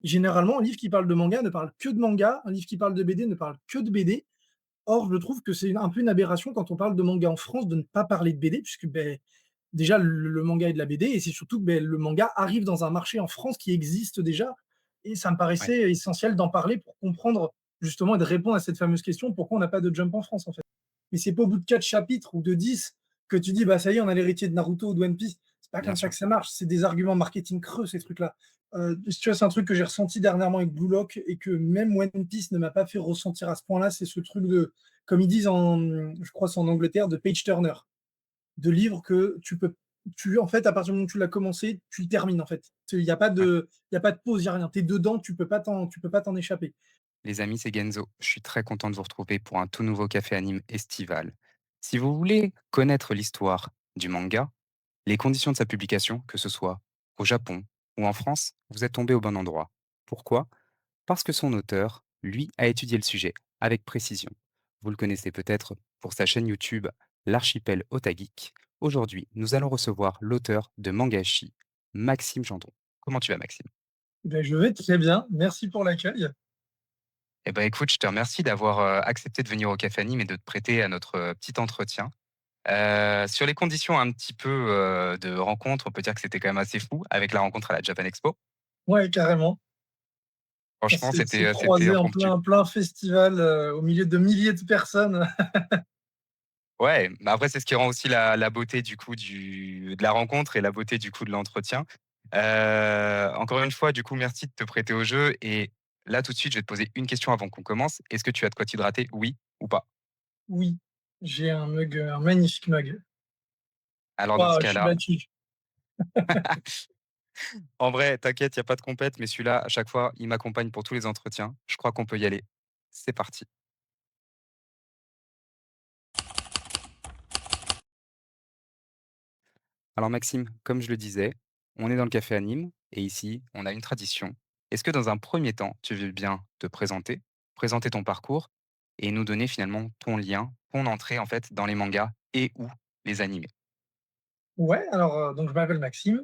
Généralement, un livre qui parle de manga ne parle que de manga, un livre qui parle de BD ne parle que de BD. Or, je trouve que c'est un peu une aberration quand on parle de manga en France de ne pas parler de BD puisque, déjà le manga est de la BD et c'est surtout que, le manga arrive dans un marché en France qui existe déjà et ça me Ouais, paraissait essentiel d'en parler pour comprendre justement et de répondre à cette fameuse question: «Pourquoi on n'a pas de Jump en France, en fait?» Mais c'est pas au bout de 4 chapitres ou de 10 que tu dis: «Bah, ça y est, on a l'héritier de Naruto ou de One Piece». C'est pas bien comme ça sûr. que ça marche, c'est des arguments marketing creux, ces trucs-là. Si tu vois, c'est un truc que j'ai ressenti dernièrement avec Blue Lock et que même One Piece ne m'a pas fait ressentir à ce point-là, c'est ce truc de, comme ils disent je crois c'est en Angleterre, de page turner, de livre que en fait, à partir du moment où tu l'as commencé, tu le termines, en fait. Ouais. Il y a pas de pause, il y a rien. Tu es dedans, tu peux pas t'en échapper. Les amis, c'est Genzo. Je suis très content de vous retrouver pour un tout nouveau café anime estival. Si vous voulez connaître l'histoire du manga, les conditions de sa publication, que ce soit au Japon ou en France, vous êtes tombé au bon endroit. Pourquoi? Parce que son auteur, lui, a étudié le sujet avec précision. Vous le connaissez peut-être pour sa chaîne YouTube L'archipel Otageek. Aujourd'hui, nous allons recevoir l'auteur de Mangashi, Maxime Gendron. Comment tu vas, Maxime? Je vais très bien, merci pour l'accueil. Eh ben, écoute, je te remercie d'avoir accepté de venir au Café Anime et de te prêter à notre petit entretien. Sur les conditions un petit peu de rencontre, on peut dire que c'était quand même assez fou avec la rencontre à la Japan Expo. Ouais, carrément. On Franchement, s'est c'était croisés en impromptu. plein festival, au milieu de milliers de personnes. Ouais, mais après, c'est ce qui rend aussi la beauté du coup de la rencontre et la beauté du coup de l'entretien. Encore une fois, du coup, merci de te prêter au jeu. Et là, tout de suite, je vais te poser une question avant qu'on commence. Est-ce que tu as de quoi t'hydrater? Oui ou pas? Oui, j'ai un magnifique mug. Alors, dans ce Waouh, je suis cas-là, battu. en vrai, t'inquiète, il y a pas de compète, mais celui-là, à chaque fois, il m'accompagne pour tous les entretiens. Je crois qu'on peut y aller. C'est parti. Alors Maxime, comme je le disais, on est dans le café anime et ici, on a une tradition. Est-ce que dans un premier temps, tu veux bien te présenter, présenter ton parcours et nous donner finalement ton lien, ton entrée en fait dans les mangas et ou les animés? Ouais, alors, donc je m'appelle Maxime.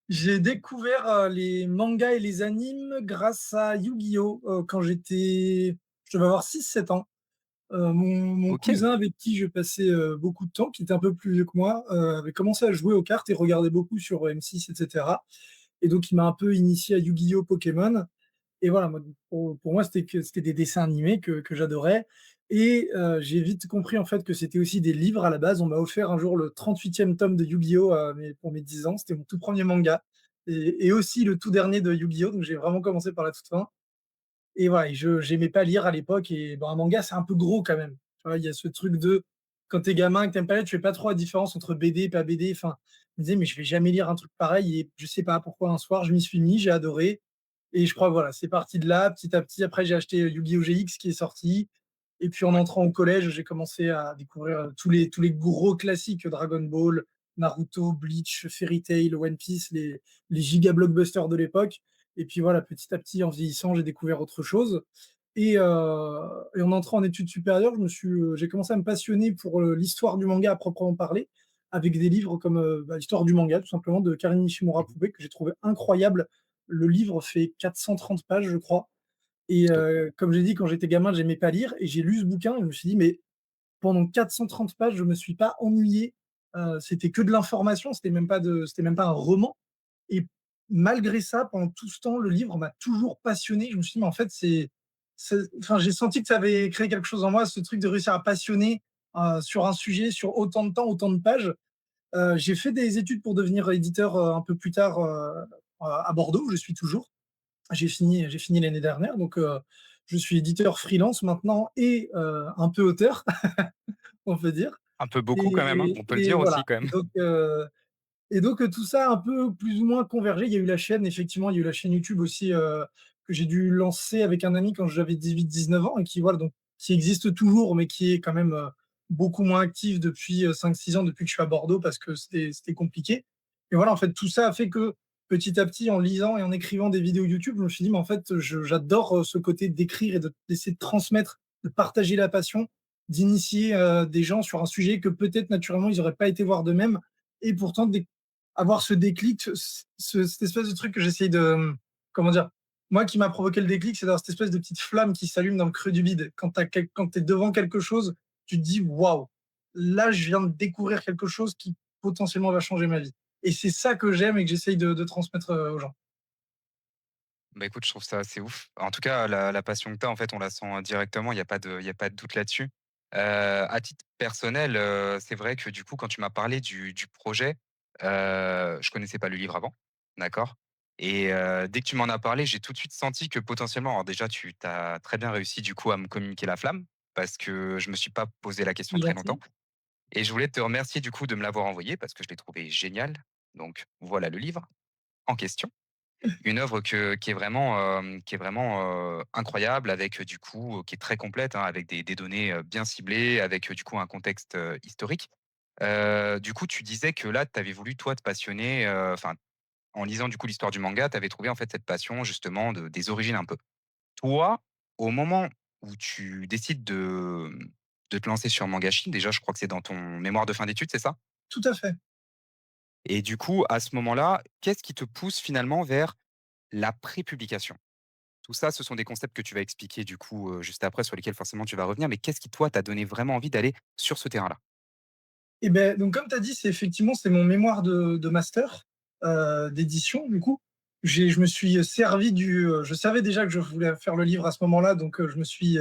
J'ai découvert, les mangas et les animes grâce à Yu-Gi-Oh! Quand je devais avoir 6 7 ans. Mon OK, cousin avec qui je passais, beaucoup de temps, qui était un peu plus vieux que moi, avait commencé à jouer aux cartes et regardait beaucoup sur M6 et cetera et donc il m'a un peu initié à Yu-Gi-Oh! Pokémon et voilà, moi, pour moi, c'était des dessins animés que j'adorais et j'ai vite compris, en fait, que c'était aussi des livres à la base. On m'a offert un jour le 38e tome de Yu-Gi-Oh! Pour mes 10 ans. C'était mon tout premier manga et aussi le tout dernier de Yu-Gi-Oh! Donc j'ai vraiment commencé par la toute fin et voilà, et je j'aimais pas lire à l'époque et un manga, c'est un peu gros quand même. Tu vois? Il y a ce truc de quand t'es gamin et que tu pas lire, tu fais pas trop la différence entre BD et pas BD. Enfin, je me disais: «Mais je vais jamais lire un truc pareil» et je sais pas pourquoi un soir, je m'y suis mis, j'ai adoré et je crois, voilà, c'est parti de là, petit à petit. Après, j'ai acheté Yu-Gi-Oh! GX qui est sorti et puis en ouais, entrant au collège, j'ai commencé à découvrir, tous les gros classiques, Dragon Ball, Naruto, Bleach, Fairy Tail, One Piece, les giga blockbusters de l'époque et puis voilà, petit à petit, en vieillissant, j'ai découvert autre chose et en entrant en études supérieures, j'ai commencé à me passionner pour, l'histoire du manga à proprement parler, avec des livres comme, l'histoire du manga tout simplement de Karin Nishimura mmh, Koubé que j'ai trouvé incroyable. Le livre fait 430 pages, je crois et costaud. comme j'ai dit, quand j'étais gamin, j'aimais pas lire et j'ai lu ce bouquin et je me suis dit: «Mais pendant 430 pages, je me suis pas ennuyé». C'était que de l'information, c'était même pas un roman et malgré ça, pendant tout ce temps, le livre m'a toujours passionné. Je me suis dit: «Mais en fait, enfin, j'ai senti que ça avait créé quelque chose en moi, ce truc de réussir à passionner, sur un sujet, sur autant de temps, autant de pages». J'ai fait des études pour devenir éditeur, un peu plus tard, à Bordeaux, où je suis toujours. J'ai fini l'année dernière, donc je suis éditeur freelance maintenant et un peu auteur, on peut dire Un peu beaucoup quand même, hein, et on peut le dire voilà aussi quand même. et donc tout ça a un peu plus ou moins convergé. Il y a eu la chaîne, effectivement, il y a eu la chaîne YouTube aussi, que j'ai dû lancer avec un ami quand j'avais 18 19 ans et qui voilà, donc qui existe toujours, mais qui est quand même, beaucoup moins active depuis, 5 6 ans, depuis que je suis à Bordeaux parce que c'était compliqué et voilà, en fait, tout ça a fait que, petit à petit, en lisant et en écrivant des vidéos YouTube, je me suis dit: «Mais en fait, j'adore, ce côté d'écrire et d'essayer de transmettre, de partager la passion, d'initier, des gens sur un sujet que peut-être naturellement ils auraient pas été voir d'eux-mêmes et pourtant avoir ce déclic, cette espèce de truc que j'essaye de, comment dire? Moi, qui m'a provoqué le déclic, c'est d'avoir cette espèce de petite flamme qui s'allume dans le creux du bide. Quand tu es devant quelque chose, tu te dis: «Waouh, là, je viens de découvrir quelque chose qui potentiellement va changer ma vie» et c'est ça que j'aime et que j'essaye de transmettre, aux gens. Bah, écoute, je trouve ça assez ouf. En tout cas, la passion que tu as, en fait, on la sent directement, il y a pas de doute là-dessus. À titre personnel, c'est vrai que, du coup, quand tu m'as parlé du projet, je connaissais pas le livre avant, d'accord? Et dès que tu m'en as parlé, j'ai tout de suite senti que potentiellement alors déjà, tu as très bien réussi, du coup, à me communiquer la flamme, parce que je me suis pas posé la question C'est très longtemps gentil. et je voulais te remercier, du coup, de me l'avoir envoyé parce que je l'ai trouvé génial. Donc voilà le livre en question. Une œuvre qui est vraiment, incroyable avec, du coup, qui est très complète, hein, avec des données, bien ciblées, avec, du coup, un contexte, historique. Du coup, tu disais que là, tu avais voulu, toi, te passionner, enfin, en lisant, du coup, l'histoire du manga, tu avais trouvé, en fait, cette passion justement des origines un peu. Toi, au moment où tu décides de te lancer sur Mangashin, déjà, je crois que c'est dans ton mémoire de fin d'études, c'est ça? Tout à fait. Et du coup, à ce moment-là, qu'est-ce qui te pousse finalement vers la prépublication? Tout ça, ce sont des concepts que tu vas expliquer du coup, juste après, sur lesquels forcément tu vas revenir. Mais qu'est-ce qui, toi, t'a donné vraiment envie d'aller sur ce terrain-là? Et ben donc comme tu as dit, c'est mon mémoire de master, d'édition du coup. Je me suis servi je savais déjà que je voulais faire le livre à ce moment-là, donc je me suis,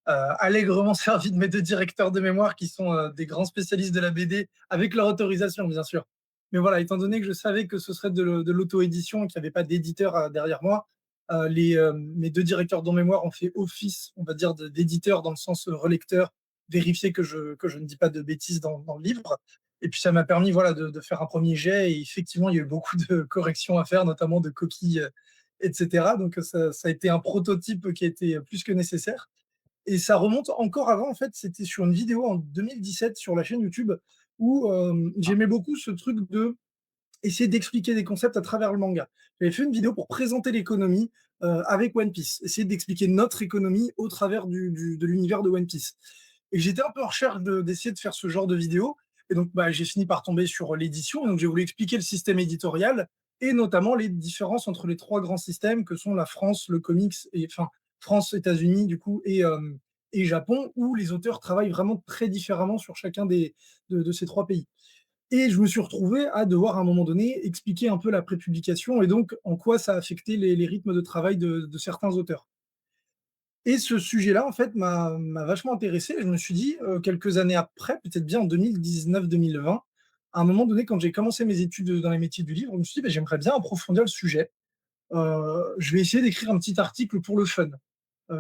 allègrement servi de mes 2 directeurs de mémoire qui sont, des grands spécialistes de la BD, avec leur autorisation, bien sûr. Mais voilà, étant donné que je savais que ce serait de l'auto-édition et qu'il y avait pas d'éditeur, derrière moi, mes 2 directeurs de mémoire ont fait office, on va dire, d'éditeur dans le sens, relecteur, vérifier que je ne dis pas de bêtises dans le livre et puis ça m'a permis, voilà, de faire un premier jet et effectivement, il y a eu beaucoup de corrections à faire, notamment de coquilles, et cetera. Donc ça a été un prototype qui a été plus que nécessaire et ça remonte encore avant, en fait, c'était sur une vidéo en 2017 sur la chaîne YouTube où, Ah, j'aimais beaucoup ce truc de essayer d'expliquer des concepts à travers le manga. J'avais fait une vidéo pour présenter l'économie, avec One Piece, essayer d'expliquer notre économie au travers de l'univers de One Piece et j'étais un peu en recherche d'essayer de faire ce genre de vidéo et donc bah, j'ai fini par tomber sur l'édition, donc j'ai voulu expliquer le système éditorial et notamment les différences entre les 3 grands systèmes que sont la France, le comics et enfin France, États-Unis du coup et Japon, où les auteurs travaillent vraiment très différemment sur chacun de ces 3 pays. Et je me suis retrouvé à devoir à un moment donné expliquer un peu la prépublication et donc en quoi ça affectait les rythmes de travail de certains auteurs. Et ce sujet-là, en fait, m'a vachement intéressé. Je me suis dit, quelques années après, peut-être bien en 2019-2020, à un moment donné, quand j'ai commencé mes études dans les métiers du livre, je me suis dit: «Beh, j'aimerais bien approfondir le sujet. Je vais essayer d'écrire un petit article pour le fun,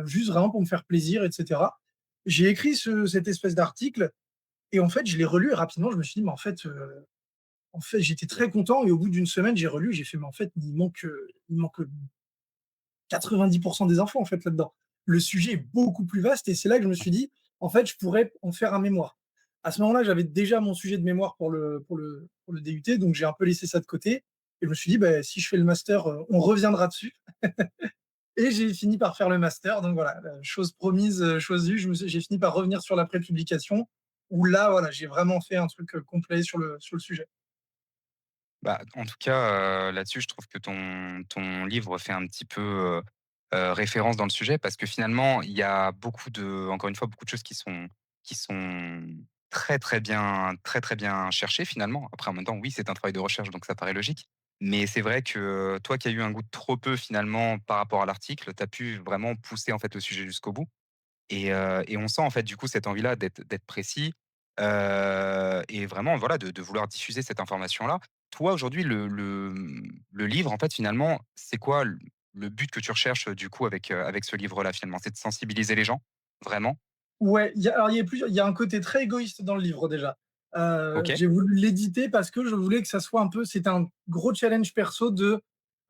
juste vraiment pour me faire plaisir et cetera». J'ai écrit cette espèce d'article et en fait, je l'ai relu et rapidement, je me suis dit: «Mais en fait, j'étais très content et au bout d'une semaine, j'ai relu, j'ai fait: «Mais en fait, il manque 90 des infos, en fait, là-dedans». Le sujet est beaucoup plus vaste et c'est là que je me suis dit: «En fait, je pourrais en faire un mémoire». À ce moment-là, j'avais déjà mon sujet de mémoire pour le DUT, donc j'ai un peu laissé ça de côté et je me suis dit: «Beh, si je fais le master, on reviendra dessus» et j'ai fini par faire le master, donc voilà, chose promise, chose due, j'ai fini par revenir sur la prépublication où là, voilà, j'ai vraiment fait un truc, complet sur le sujet. bah, en tout cas, là-dessus, je trouve que ton livre fait un petit peu, référence dans le sujet parce que finalement, il y a beaucoup de encore une fois, beaucoup de choses qui sont très, très bien cherchées finalement. Après en même temps, oui, c'est un travail de recherche, donc ça paraît logique. Mais c'est vrai que toi qui as eu un goût de trop peu finalement par rapport à l'article, tu as pu vraiment pousser en fait le sujet jusqu'au bout. Et on sent en fait du coup cette envie-là d'être précis, et vraiment voilà de vouloir diffuser cette information-là. Toi aujourd'hui le livre en fait finalement, c'est quoi le but que tu recherches, du coup avec ce livre-là finalement? C'est de sensibiliser les gens? Vraiment? Ouais, il y a un côté très égoïste dans le livre déjà. OK. J'ai voulu l'éditer parce que je voulais que ça soit un peu c'était un gros challenge perso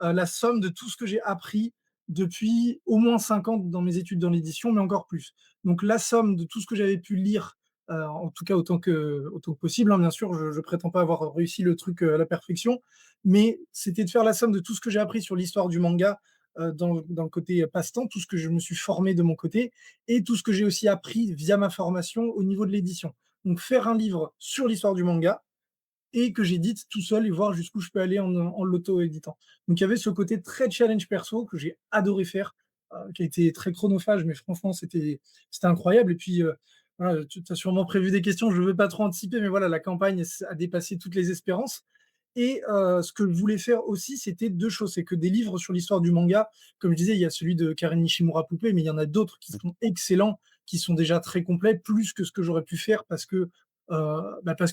la somme de tout ce que j'ai appris depuis au moins 5 ans dans mes études dans l'édition, mais encore plus. Donc la somme de tout ce que j'avais pu lire, en tout cas autant que possible, hein, bien sûr, je prétends pas avoir réussi le truc, à la perfection, mais c'était de faire la somme de tout ce que j'ai appris sur l'histoire du manga, dans le côté passe-temps, tout ce que je me suis formé de mon côté et tout ce que j'ai aussi appris via ma formation au niveau de l'édition. Donc faire un livre sur l'histoire du manga et que j'édite tout seul et voir jusqu'où je peux aller en l'auto-éditant. Donc il y avait ce côté très challenge perso que j'ai adoré faire, qui a été très chronophage, mais franchement c'était incroyable et puis, voilà, tu as sûrement prévu des questions, je ne veux pas trop anticiper, mais voilà, la campagne a dépassé toutes les espérances et ce que je voulais faire aussi, c'était 2 choses. C'est que des livres sur l'histoire du manga, comme je disais, il y a celui de Karen Nishimura Poupée, mais il y en a d'autres qui Mmh. sont excellents, qui sont déjà très complets, plus que ce que j'aurais pu faire parce que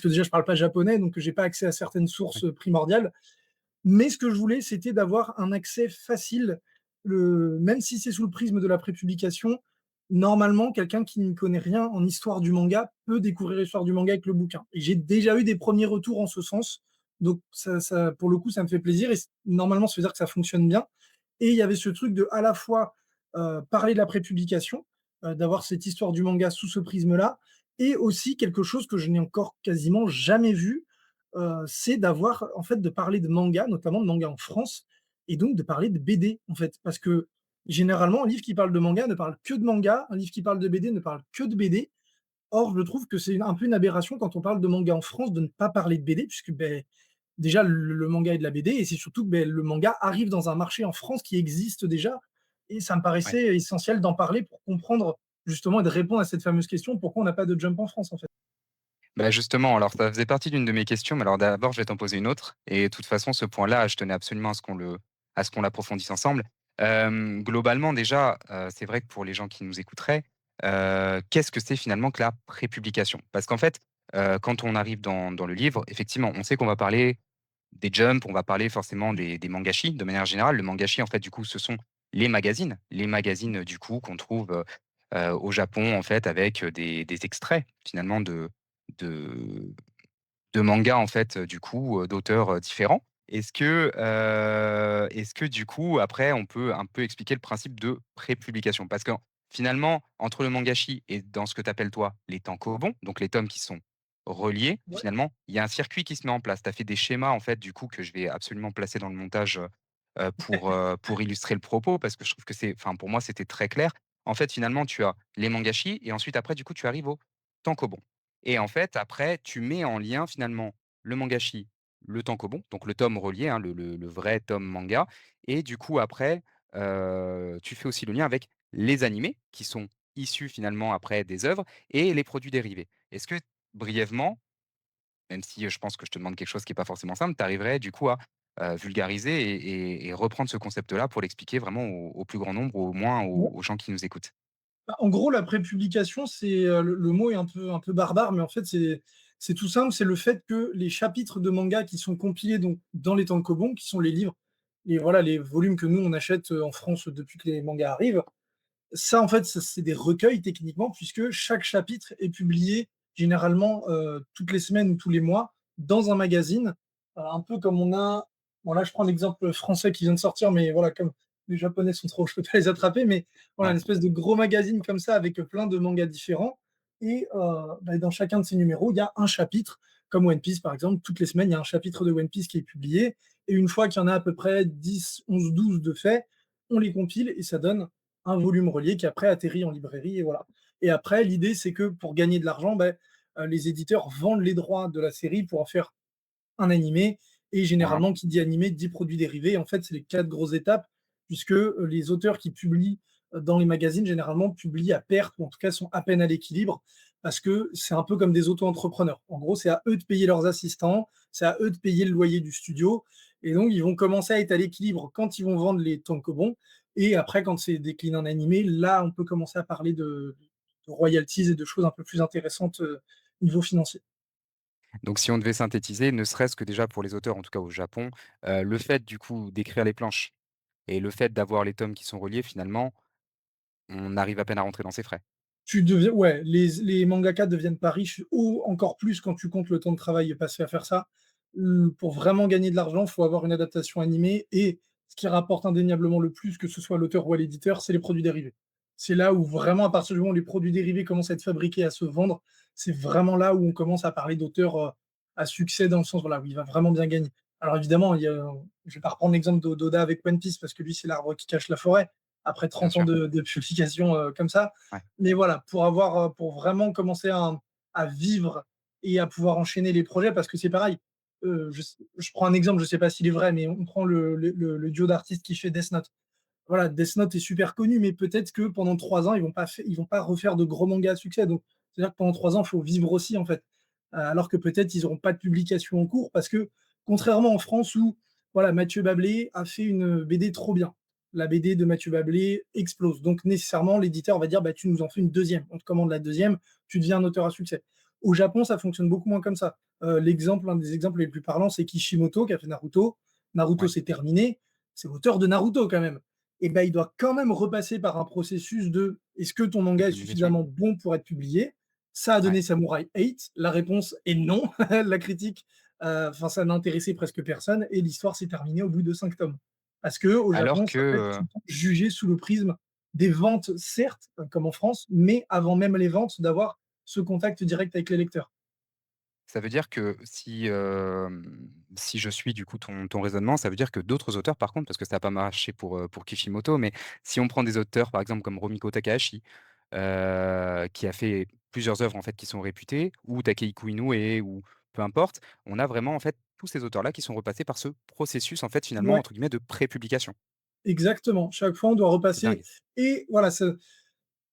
déjà je parle pas japonais, donc j'ai pas accès à certaines Oui, sources primordiales. Mais ce que je voulais, c'était d'avoir un accès facile, même si c'est sous le prisme de la prépublication, normalement, quelqu'un qui n'y connaît rien en histoire du manga peut découvrir l'histoire du manga avec le bouquin. Et j'ai déjà eu des premiers retours en ce sens, donc pour le coup, ça me fait plaisir et normalement, ça veut dire que ça fonctionne bien. Et il y avait ce truc de à la fois parler de la prépublication, d'avoir cette histoire du manga sous ce prisme-là, et aussi quelque chose que je n'ai encore quasiment jamais vu, c'est d'avoir en fait de parler de manga, notamment de manga en France, et donc de parler de BD en fait. Parce que généralement, un livre qui parle de manga ne parle que de manga, un livre qui parle de BD ne parle que de BD. Or, je trouve que c'est un peu une aberration quand on parle de manga en France de ne pas parler de BD, puisque déjà le manga est de la BD, et c'est surtout que le manga arrive dans un marché en France qui existe déjà, et ça me ouais. paraissait essentiel d'en parler pour comprendre justement et de répondre à cette fameuse question, pourquoi on n'a pas de Jump en France en fait. Bah, justement, alors ça faisait partie d'une de mes questions, mais alors d'abord, je vais t'en poser une autre et de toute façon, ce point-là, je tenais absolument à ce qu'on l'approfondisse ensemble. Globalement, déjà, c'est vrai que pour les gens qui nous écouteraient, qu'est-ce que c'est finalement que la prépublication? Parce qu'en fait, quand on arrive dans le livre, effectivement, on sait qu'on va parler des Jump, on va parler forcément des mangashi de manière générale. Le mangashi, en fait, du coup, ce sont les magazines, du coup, qu'on trouve, au Japon, en fait, avec, des extraits finalement de de mangas, en fait, du coup, d'auteurs, différents. Est-ce que du coup, après, on peut un peu expliquer le principe de prépublication? Parce que finalement, entre le mangashi et dans ce que tu appelles toi les tankobon, donc les tomes qui sont reliés, Ouais. finalement, il y a un circuit qui se met en place. Tu as fait des schémas, en fait, du coup, que je vais absolument placer dans le montage, pour illustrer le propos parce que je trouve que enfin, pour moi, c'était très clair. En fait, finalement, tu as les mangashi et ensuite, après, du coup, tu arrives au tankobon. Et en fait, après, tu mets en lien finalement le mangashi, le tankobon, donc le tome relié, hein, le vrai tome manga et du coup après, tu fais aussi le lien avec les animés qui sont issus finalement après des œuvres et les produits dérivés. Est-ce que brièvement, même si, je pense que je te demande quelque chose qui est pas forcément simple, tu arriverais du coup à, vulgariser et reprendre ce concept-là pour l'expliquer vraiment au plus grand nombre ou au moins aux gens qui nous écoutent? Bah, en gros, la prépublication, le mot est un peu barbare, mais en fait, c'est tout simple. C'est le fait que les chapitres de manga qui sont compilés donc, dans les tankobon, qui sont les livres, et voilà, les volumes que nous, on achète en France depuis que les mangas arrivent, ça, en fait, c'est des recueils techniquement, puisque chaque chapitre est publié généralement toutes les semaines ou tous les mois dans un magazine, un peu comme on a. Bon, là, je prends l'exemple français qui vient de sortir, mais voilà, comme les Japonais sont trop, je peux pas les attraper, mais voilà, une Ouais, espèce de gros magazine comme ça avec plein de mangas différents. Et dans chacun de ces numéros, il y a un chapitre, comme One Piece par exemple. Toutes les semaines, il y a un chapitre de One Piece qui est publié. Et une fois qu'il y en a à peu près 10, 11, 12 de faits, on les compile et ça donne un volume relié qui après atterrit en librairie et voilà. Et après, l'idée, c'est que pour gagner de l'argent, les éditeurs vendent les droits de la série pour en faire un animé. Et voilà. généralement, qui dit animé dit produits dérivés. En fait, c'est les 4 grosses étapes, puisque les auteurs qui publient dans les magazines, généralement, publient à perte, ou en tout cas sont à peine à l'équilibre, parce que c'est un peu comme des auto-entrepreneurs. En gros, c'est à eux de payer leurs assistants, c'est à eux de payer le loyer du studio, et donc ils vont commencer à être à l'équilibre quand ils vont vendre les tankobons, et après, quand c'est décliné en animé, là, on peut commencer à parler de royalties et de choses un peu plus intéressantes niveau financier. Donc si on devait synthétiser, ne serait-ce que déjà pour les auteurs, en tout cas au Japon, le fait du coup d'écrire les planches et le fait d'avoir les tomes qui sont reliés finalement, on arrive à peine à rentrer dans ses frais. Tu deviens ouais, les mangaka deviennent pas riches ou encore plus quand tu comptes le temps de travail passé à faire ça. Pour vraiment gagner de l'argent, il faut avoir une adaptation animée et ce qui rapporte indéniablement le plus, que ce soit l'auteur ou à l'éditeur, c'est les produits dérivés. C'est là où vraiment, à partir du moment où les produits dérivés commencent à être fabriqués, à se vendre, c'est vraiment là où on commence à parler d'auteurs, à succès dans le sens, voilà, où il va vraiment bien gagner. Alors évidemment, je vais pas reprendre l'exemple d'Oda avec One Piece parce que lui, c'est l'arbre qui cache la forêt. Après Bien 30 ans sûr, de publication, comme ça, ouais. mais voilà, pour vraiment commencer à vivre et à pouvoir enchaîner les projets, parce que c'est pareil, je prends un exemple, je sais pas s'il est vrai, mais on prend le duo d'artistes qui fait Death Note. Voilà, Death Note est super connu, mais peut-être que pendant 3 ans, ils vont pas refaire de gros mangas à succès. Donc, c'est-à-dire que pendant 3 ans, il faut vivre aussi, en fait. Alors que peut-être ils n'auront pas de publication en cours parce que, contrairement en France où, voilà, Mathieu Bablé a fait une BD trop bien. La BD de Mathieu Bablé explose. Donc, nécessairement, l'éditeur va dire, bah, tu nous en fais une deuxième. On te commande la deuxième, tu deviens un auteur à succès. Au Japon, ça fonctionne beaucoup moins comme ça. Un des exemples les plus parlants, c'est Kishimoto qui a fait Naruto. Naruto, Ouais, c'est terminé. C'est l'auteur de Naruto quand même. Et ben, il doit quand même repasser par un processus de est-ce que ton de manga est publication. suffisamment bon pour être publié. Ça a Ouais. donné Samurai 8. La réponse est non. La critique, enfin, ça n'a intéressé presque personne et l'histoire s'est terminée au bout de 5 tomes. Parce que au Alors Japon, que, ça va être tout le temps jugé sous le prisme des ventes, certes, comme en France, mais avant même les ventes, d'avoir ce contact direct avec les lecteurs. ça veut dire que si, si je suis du coup ton raisonnement, ça veut dire que d'autres auteurs par contre, parce que ça a pas marché pour Kishimoto, mais si on prend des auteurs par exemple comme Rumiko Takahashi, qui a fait plusieurs œuvres en fait qui sont réputées, ou Takehiko Inoue ou peu importe, on a vraiment en fait tous ces auteurs-là qui sont repassés par ce processus en fait finalement Ouais, entre guillemets de «pré-publication». exactement. Chaque fois, on doit C'est repasser dingue. et voilà, ça.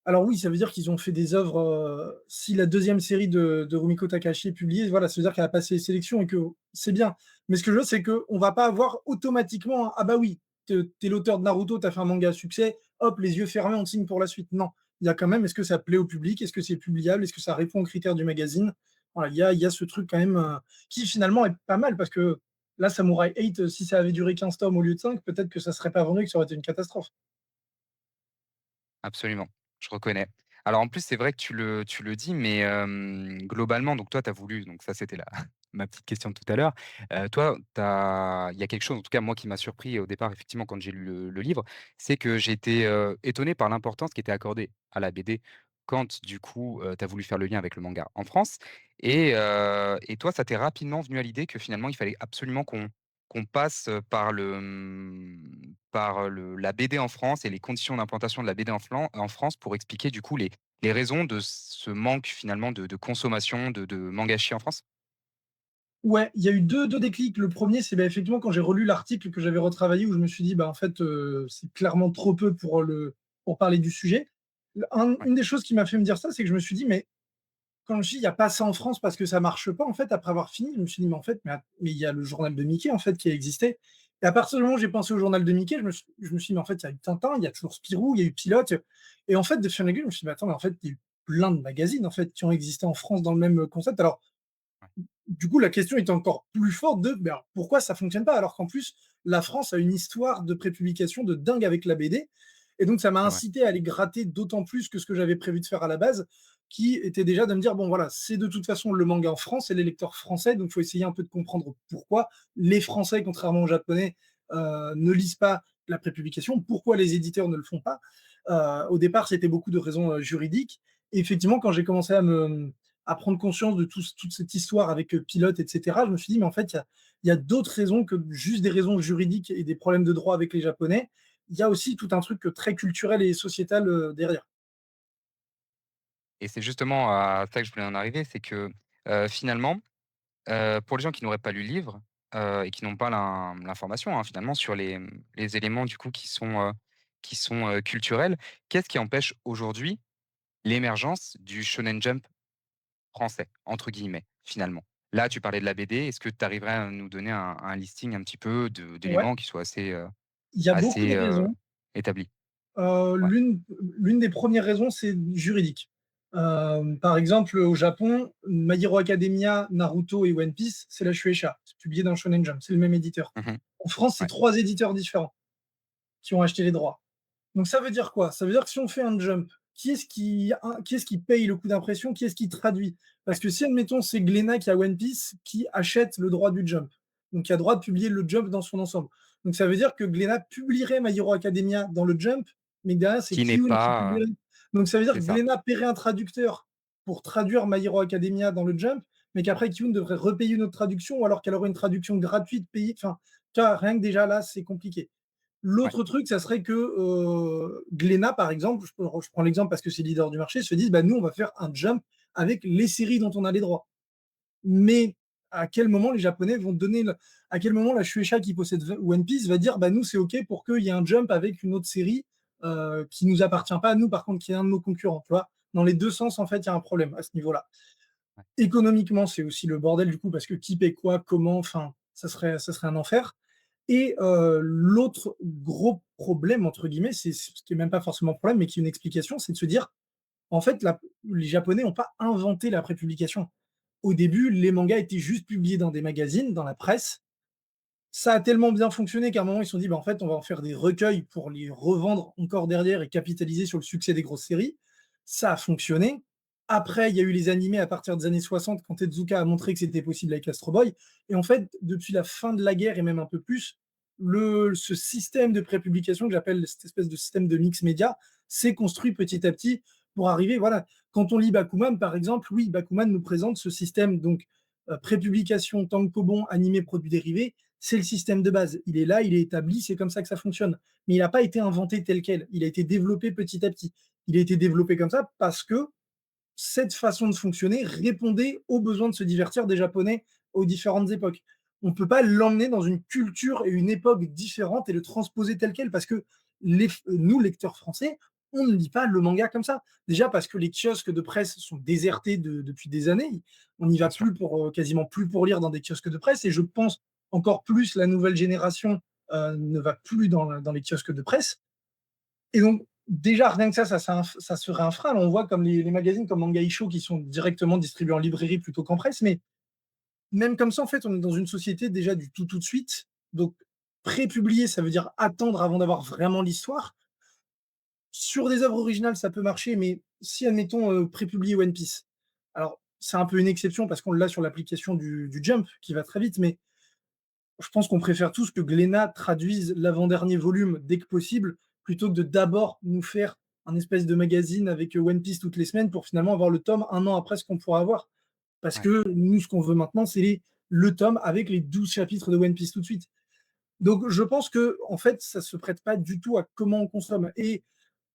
Alors oui, ça veut dire qu'ils ont fait des œuvres, si la deuxième série de Rumiko Takahashi est publiée, voilà, ça veut dire qu'elle a passé les sélections et que c'est bien. Mais ce que je veux, c'est qu'on va pas avoir automatiquement un: «Ah bah oui, tu l'auteur de Naruto, tu as fait un manga à succès, hop, les yeux fermés, on te signe pour la suite». Non, il y a quand même est-ce que ça plaît au public? Est-ce que c'est publiable? Est-ce que ça répond aux critères du magazine? Voilà, il y a ce truc quand même, qui finalement est pas mal parce que là, Samurai 8, si ça avait duré 15 tomes au lieu de 5, peut-être que ça serait pas vendu et que ça aurait été une catastrophe. Absolument, je reconnais. Alors en plus, c'est vrai que tu le dis, mais globalement, donc toi, tu as voulu donc ça, c'était la ma petite question de tout à l'heure. Toi, il y a quelque chose, en tout cas moi, qui m'a surpris au départ, effectivement, quand j'ai lu le livre, c'est que j'ai été, étonné par l'importance qui était accordée à la BD quand, du coup, tu as voulu faire le lien avec le manga en France et toi, ça t'est rapidement venu à l'idée que finalement, il fallait absolument qu'on passe, par la BD en France et les conditions d'implantation de la BD en France pour expliquer du coup les raisons de ce manque finalement de consommation de mangachi en France? Ouais, il y a eu deux déclics. Le premier, c'est, bah, effectivement quand j'ai relu l'article que j'avais retravaillé où je me suis dit: «Bah, en fait, c'est clairement trop peu pour parler du sujet». Ouais, Une des choses qui m'a fait me dire ça, c'est que je me suis dit: «Mais quand je dis: "Il y a pas ça en France parce que ça marche pas", en fait, après avoir fini, je me suis dit: «Mais en fait, mais il y a le journal de Mickey, en fait, qui a existé». Et à partir du moment où j'ai pensé au journal de Mickey, je me suis dit: «Mais en fait, il y a eu Tintin, il y a toujours Spirou, il y a eu Pilote». Et en fait, de fil en aiguille, je me suis dit: «Mais attends, mais en fait, il y a eu plein de magazines, en fait, qui ont existé en France dans le même concept». Alors ouais, du coup, la question est encore plus forte de ben, alors, pourquoi ça fonctionne pas alors qu'en plus la France a une histoire de prépublication de dingue avec la BD. Et donc ça m'a c'est vrai. incité à aller gratter d'autant plus que ce que j'avais prévu de faire à la base, qui était déjà de me dire bon voilà, c'est de toute façon le manga en France, c'est les lecteurs français, donc il faut essayer un peu de comprendre pourquoi les Français, contrairement aux Japonais, ne lisent pas la prépublication, pourquoi les éditeurs ne le font pas. Au départ, c'était beaucoup de raisons juridiques. Et effectivement, quand j'ai commencé à prendre conscience de toute cette histoire avec Pilote, etc., je me suis dit, mais en fait, il y a d'autres raisons que juste des raisons juridiques et des problèmes de droit avec les Japonais. Il y a aussi tout un truc très culturel et sociétal derrière. Et c'est justement à ça que je voulais en arriver, c'est que, finalement, pour les gens qui n'auraient pas lu le livre, et qui n'ont pas l'information, hein, finalement sur les éléments du coup qui sont culturels, qu'est-ce qui empêche aujourd'hui l'émergence du shonen jump «français» entre guillemets, finalement? Là, tu parlais de la BD, est-ce que tu arriverais à nous donner un listing un petit peu Ouais, d'éléments qui soient assez, il y a beaucoup de assez, raisons. établis? Euh, Ouais. l'une, l'une des premières raisons, c'est juridique. Par exemple, au Japon, My Hero Academia, Naruto et One Piece, c'est la Shueisha. C'est publié dans Shonen Jump, c'est le même éditeur. Mmh. En France, c'est Ouais. 3 éditeurs différents qui ont acheté les droits. Donc ça veut dire quoi? Ça veut dire que si on fait un jump, qui est-ce qui paye le coût d'impression? Qui est-ce qui traduit? Parce Ouais. que si, admettons, c'est Glénat qui a One Piece qui achète le droit du jump, donc qui a le droit de publier le jump dans son ensemble. Donc ça veut dire que Glénat publierait My Hero Academia dans le jump, mais derrière, c'est Qui n'est Kiyun qui pas, publierait. Donc ça veut dire c'est que ça. Glénat paierait un traducteur pour traduire My Hero Academia dans le jump, mais qu'après Kiyun devrait repayer une autre traduction, ou alors qu'elle aurait une traduction gratuite payée. Enfin, tu vois, rien que déjà là, c'est compliqué. Ouais. L'autre truc, ça serait que Glénat, par exemple, je prends l'exemple parce que c'est leader du marché, se disent bah, nous, on va faire un jump avec les séries dont on a les droits. Mais à quel moment les Japonais vont donner à quel moment la Shueisha qui possède One Piece va dire bah nous c'est ok pour qu'il y ait un jump avec une autre série qui nous appartient pas à nous par contre qui est un de nos concurrents, tu vois. Dans les deux sens en fait il y a un problème à ce niveau-là. Ouais, Économiquement c'est aussi le bordel du coup parce que qui paie quoi, comment, enfin ça serait un enfer. Et l'autre gros problème entre guillemets, c'est ce qui est même pas forcément un problème mais qui est une explication, c'est de se dire en fait les Japonais n'ont pas inventé la prépublication. Au début, les mangas étaient juste publiés dans des magazines, dans la presse. Ça a tellement bien fonctionné qu'à un moment, ils se sont dit, bah, en fait, on va en faire des recueils pour les revendre encore derrière et capitaliser sur le succès des grosses séries. Ça a fonctionné. Après, il y a eu les animés à partir des années 60 quand Tezuka a montré que c'était possible avec Astro Boy. Et en fait, depuis la fin de la guerre et même un peu plus, ce système de prépublication que j'appelle cette espèce de système de mix média s'est construit petit à petit pour arriver. Voilà. Quand on lit Bakuman, par exemple, oui, Bakuman nous présente ce système, donc prépublication, tankobon, animé, produits dérivés, c'est le système de base. Il est là, il est établi, c'est comme ça que ça fonctionne. Mais il n'a pas été inventé tel quel. Il a été développé petit à petit. Il a été développé comme ça parce que cette façon de fonctionner répondait aux besoins de se divertir des Japonais aux différentes époques. On ne peut pas l'emmener dans une culture et une époque différente et le transposer tel quel parce que nous, lecteurs français, on ne lit pas le manga comme ça. Déjà parce que les kiosques de presse sont désertés depuis des années. On n'y va bien sûr. plus pour quasiment plus pour lire dans des kiosques de presse et je pense encore plus la nouvelle génération ne va plus dans les kiosques de presse. Et donc, déjà, rien que ça serait un frein. Alors, on voit comme les magazines comme Manga Isho qui sont directement distribués en librairie plutôt qu'en presse. Mais même comme ça, en fait, on est dans une société déjà du tout de suite. Donc, pré-publier, ça veut dire attendre avant d'avoir vraiment l'histoire. Sur des œuvres originales, ça peut marcher, mais si, admettons, pré-publier One Piece, alors c'est un peu une exception parce qu'on l'a sur l'application du Jump qui va très vite, mais je pense qu'on préfère tous que Glénat traduise l'avant-dernier volume dès que possible, plutôt que de d'abord nous faire un espèce de magazine avec One Piece toutes les semaines pour finalement avoir le tome un an après ce qu'on pourra avoir. Parce Ouais. que nous, ce qu'on veut maintenant, c'est le tome avec les 12 chapitres de One Piece tout de suite. Donc je pense que en fait, ça se prête pas du tout à comment on consomme. Et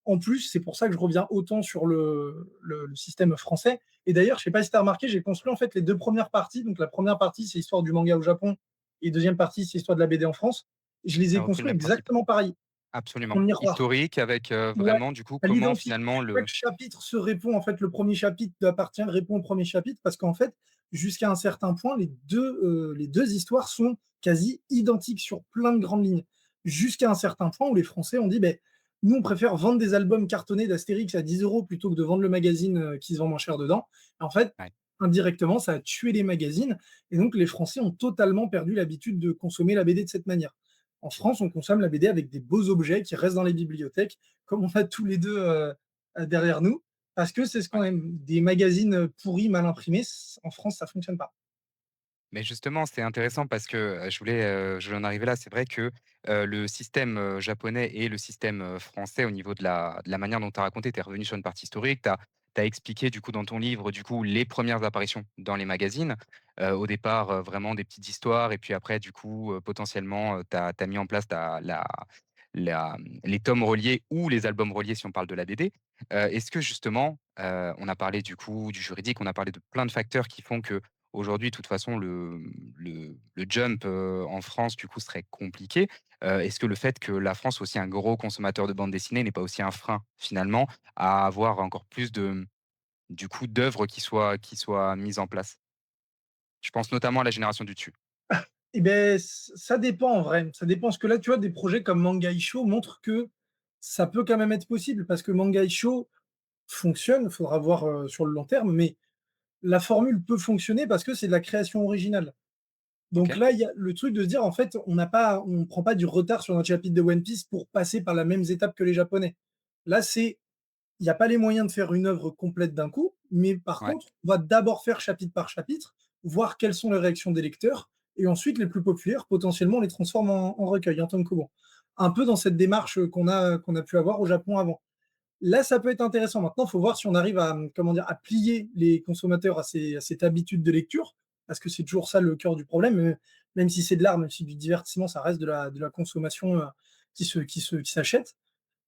en plus, c'est pour ça que je reviens autant sur le système français. Et d'ailleurs, je sais pas si tu as remarqué, j'ai construit en fait les deux premières parties. Donc la première partie, c'est l'histoire du manga au Japon, et la deuxième partie, c'est l'histoire de la BD en France. Je les ai Ça repris le construits même principe. exactement pareil, en Absolument. miroir. Historique avec, Ouais, vraiment du coup à comment l'identique. finalement Chaque le chapitre se répond, en fait, le premier chapitre appartient, répond au premier chapitre, parce qu'en fait, jusqu'à un certain point, les deux histoires sont quasi identiques sur plein de grandes lignes. Jusqu'à un certain point où les Français ont dit, ben, nous, on préfère vendre des albums cartonnés d'Astérix à 10 euros plutôt que de vendre le magazine qui se vend moins cher dedans. Et en fait, ouais, indirectement, ça a tué les magazines. Et donc, les Français ont totalement perdu l'habitude de consommer la BD de cette manière. En France, on consomme la BD avec des beaux objets qui restent dans les bibliothèques, comme on a tous les deux derrière nous, parce que c'est ce qu'on ouais. aime. Des magazines pourris, mal imprimés, en France, ça fonctionne pas. Mais justement, c'est intéressant parce que, je voulais en arriver là. C'est vrai que, le système, japonais et le système, français au niveau de la manière dont tu as raconté, tu es revenu sur une partie historique. Tu as expliqué du coup dans ton livre, du coup, les premières apparitions dans les magazines. Au départ, vraiment des petites histoires et puis après du coup, potentiellement, tu as mis en place les tomes reliés ou les albums reliés si on parle de la BD. Est-ce que justement, on a parlé du coup du juridique, on a parlé de plein de facteurs qui font que aujourd'hui, de toute façon, le jump, en France, du coup, serait compliqué. Est-ce que le fait que la France soit aussi un gros consommateur de bande dessinée n'est pas aussi un frein, finalement, à avoir encore plus du coup, d'œuvres qui soient mises en place? Je pense notamment à la génération du dessus. Eh ben, ça dépend en vrai. Ça dépend. Parce que là, tu vois, des projets comme Manga Isho montrent que ça peut quand même être possible. Parce que Manga Isho fonctionne, il faudra voir sur le long terme, mais la formule peut fonctionner parce que c'est de la création originale. Donc OK, là, il y a le truc de se dire, en fait, on prend pas du retard sur notre chapitre de One Piece pour passer par la même étape que les Japonais. Là, il n'y a pas les moyens de faire une œuvre complète d'un coup, mais par ouais, contre, on va d'abord faire chapitre par chapitre, voir quelles sont les réactions des lecteurs, et ensuite, les plus populaires, potentiellement, on les transforme en recueil, en tankobon. Un peu dans cette démarche qu'on a pu avoir au Japon avant. Là, ça peut être intéressant. Maintenant, il faut voir si on arrive à, comment dire, à plier les consommateurs à cette habitude de lecture, parce que c'est toujours ça le cœur du problème. Même si c'est de l'art, même si c'est du divertissement, ça reste de la consommation qui s'achète.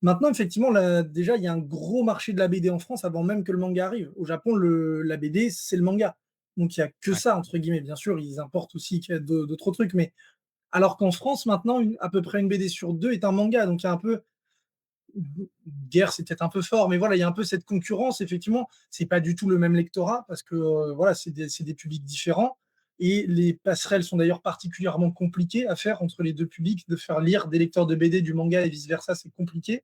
Maintenant, effectivement, là, déjà, il y a un gros marché de la BD en France avant même que le manga arrive. Au Japon, la BD, c'est le manga. donc il y a que Ouais, ça entre guillemets. Bien sûr, ils importent aussi qu'il y a d'autres trucs, mais alors qu'en France maintenant, à peu près une BD sur 2 est un manga, donc il y a un peu guerre, c'est peut-être un peu fort, mais voilà, il y a un peu cette concurrence. Effectivement, c'est pas du tout le même lectorat parce que voilà, c'est des publics différents et les passerelles sont d'ailleurs particulièrement compliquées à faire entre les deux publics. De faire lire des lecteurs de BD du manga et vice versa, c'est compliqué.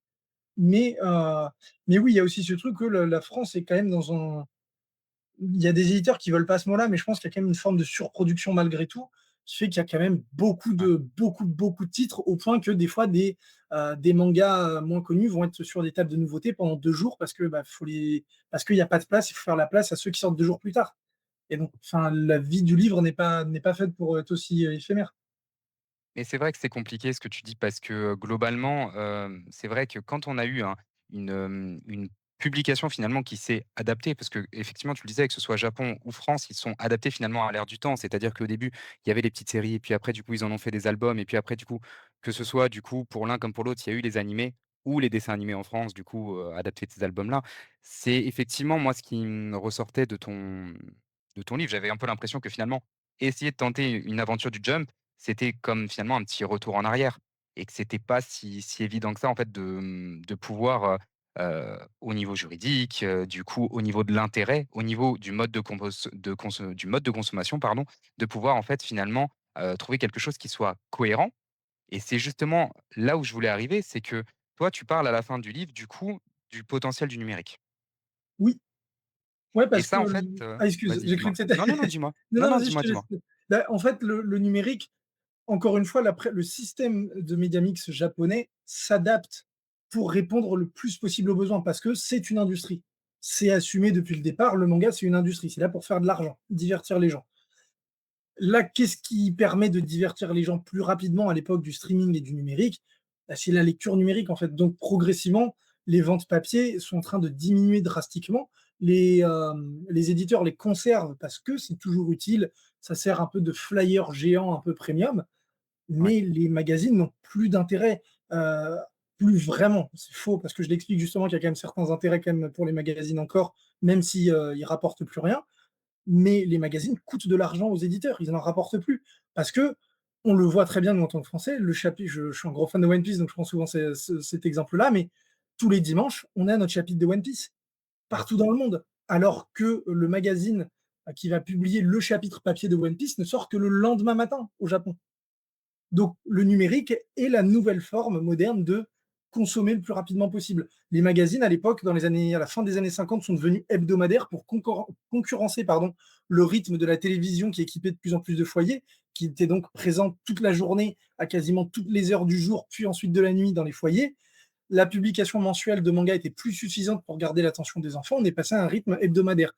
Mais, euh, mais oui, il y a aussi ce truc que la France est quand même dans un, il y a des éditeurs qui veulent pas ce mot-là, mais je pense qu'il y a quand même une forme de surproduction malgré tout, qui fait qu'il y a quand même ouais. beaucoup de titres, au point que des fois des mangas moins connus vont être sur des tables de nouveautés pendant 2 jours parce que parce qu'il n'y a pas de place, il faut faire la place à ceux qui sortent 2 jours plus tard. Et donc, enfin, la vie du livre n'est pas faite pour être aussi éphémère. Et c'est vrai que c'est compliqué ce que tu dis parce que, globalement, c'est vrai que quand on a eu une publication finalement qui s'est adaptée parce que effectivement tu le disais, que ce soit Japon ou France, ils sont adaptés finalement à l'ère du temps. C'est-à-dire qu'au début, il y avait les petites séries et puis après du coup, ils en ont fait des albums et puis après du coup, que ce soit du coup pour l'un comme pour l'autre, il y a eu les animés ou les dessins animés en France du coup, adaptés de ces albums-là. C'est effectivement moi ce qui me ressortait de ton livre. J'avais un peu l'impression que finalement, essayer de tenter une aventure du Jump, c'était comme finalement un petit retour en arrière et que c'était pas si évident que ça en fait de pouvoir, au niveau juridique, du coup au niveau de l'intérêt, au niveau du mode du mode de consommation pardon, de pouvoir en fait finalement, trouver quelque chose qui soit cohérent et c'est justement là où je voulais arriver, c'est que toi tu parles à la fin du livre du coup, du potentiel du numérique Oui, ouais, et parce que ça en fait, excuse, vas-y j'ai cru dis-moi. que c'était Non, non, non, dis-moi. non, Non, non, non, vas-y, je dis-moi, te laisse. dis-moi. Bah, en fait, le numérique, encore une fois, le système de média mix japonais s'adapte pour répondre le plus possible aux besoins parce que c'est une industrie. C'est assumé depuis le départ, le manga, c'est une industrie. C'est là pour faire de l'argent, divertir les gens. Là, qu'est-ce qui permet de divertir les gens plus rapidement à l'époque du streaming et du numérique? Bah, c'est la lecture numérique, en fait. Donc, progressivement, les ventes papier sont en train de diminuer drastiquement. Les éditeurs les conservent parce que c'est toujours utile. Ça sert un peu de flyer géant, un peu premium, Ouais, mais les magazines n'ont plus d'intérêt. euh, Plus vraiment. C'est faux parce que je l'explique justement qu'il y a quand même certains intérêts quand même pour les magazines encore, même si ils rapportent plus rien. Mais les magazines coûtent de l'argent aux éditeurs, ils n'en rapportent plus. Parce que, on le voit très bien nous en tant que Français, le chapitre, je suis un gros fan de One Piece, donc je prends souvent cet exemple-là, mais tous les dimanches, on a notre chapitre de One Piece, ouais. partout dans le monde. Alors que le magazine qui va publier le chapitre papier de One Piece ne sort que le lendemain matin au Japon. Donc, le numérique est la nouvelle forme moderne de consommer le plus rapidement possible. Les magazines, à l'époque, à la fin des années 50, sont devenus hebdomadaires pour concurrencer le rythme de la télévision qui équipait de plus en plus de foyers, qui était donc présent toute la journée, à quasiment toutes les heures du jour, puis ensuite de la nuit dans les foyers. La publication mensuelle de manga était plus suffisante pour garder l'attention des enfants. On est passé à un rythme hebdomadaire.